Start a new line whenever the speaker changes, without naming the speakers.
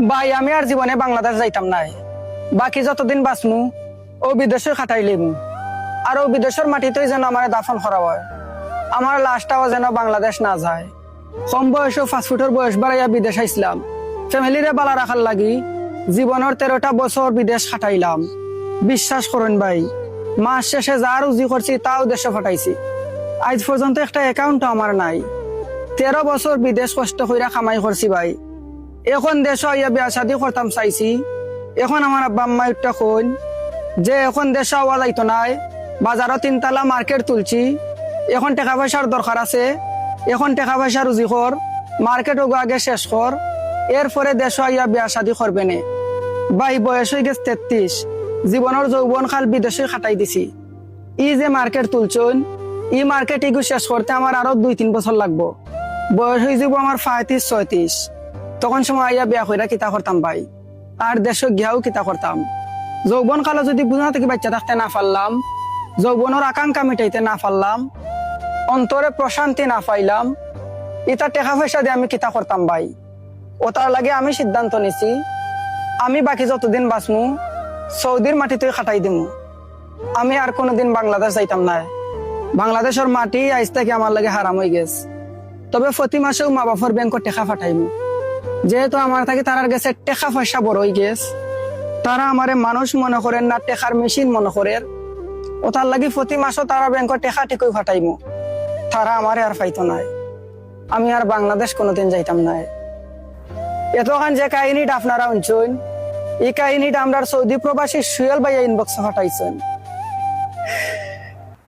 ভাই আমি আর জীবনে বাংলাদেশ যাইতাম নাই। বাকি যতদিন বাঁচমু ও বিদেশে খাটাইলিমু, আর ও বিদেশের মাটিতেই যেন আমার দাফন করা হয়। আমার লাশটাও যেন বাংলাদেশ না যায়। কম বয়সে ফাস্টফুডের বয়স বাড়াইয়া বিদেশ আইসলাম ফ্যামিলিরে বালা রাখার লাগি। জীবনের 13টা বছর বিদেশ খাটাইলাম। বিশ্বাস করেন ভাই, মাস শেষে যা রুজি করছি তাও দেশে ফাটাইছি। আজ পর্যন্ত একটা অ্যাকাউন্টও আমার নাই। 13 বছর বিদেশ কষ্ট কইরা কামাই করছি ভাই। এখন দেশ ইয়া বিয়া শাদি করতাম চাইছি। এখন আমার আব্বা আম্মা একটা কইন যে এখন দেশ হওয়া যাইতো নাই, বাজারও 3 তলা মার্কেট তুলছি, এখন টাকা পয়সার দরকার আছে, এখন টাকা পয়সা রুজি কর, মার্কেট আগে শেষ কর, এরপরে দেশ ইয়া বিয়া শাদি করবে নে। ভাই বয়স হয়ে গেছে 33, জীবনের যৌবন কাল বিদেশে খাটাই দিছি। ই যে মার্কেট তুলছন, ই মার্কেট এগু শেষ করতে আমার আরো 2-3 বছর লাগবো। বয়স হয়ে যাব আমার 35-36। তখন সময় আইয়া বিয়া কইরা কিতা করতাম ভাই, আর দেশ গিয়াও কিতা করতাম। যৌবন কালে যদি বুঝা থেকে বাচ্চা থাকতে না পারলাম, যৌবনের আকাঙ্ক্ষা মিটাইতে না পারলাম, অন্তরে প্রশান্তি না পাইলাম, এটা টাকা পয়সা দিয়ে আমি কিতা করতাম ভাই। ও তার লাগে আমি সিদ্ধান্ত নিছি, আমি বাকি যতদিন বাঁচমু সৌদির মাটিতে খাটাই দিমু। আমি আর কোনোদিন বাংলাদেশ যাইতাম না। বাংলাদেশের মাটি আইস থেকে আমার লাগে হারাম হয়ে গেছে। তবে প্রতি মাসেও মা বাবার ব্যাংকত টাকা ফাটাইমু। যেহেতু আমার থাকি তারার গেছে টাকা পয়সা বড় হয়ে গেছে, তারা আমারে মানুষ মনে করেন না, টেকার মেশিন মনে করেন। ও তার লাগি প্রতি মাসও তারা ব্যাংকত টাকা টিকই ফাটাইমু। তারা আমারে আর পাইতো নাই। আমি আর বাংলাদেশ কোনোদিন যাইতাম না। এতক্ষণ যে কাহিনীটা আপনারা শুনছেন, এই কাহিনীটা আমরা সৌদি প্রবাসী সুয়েল ভাইয়া ইনবক্সে ফাটাইছেন।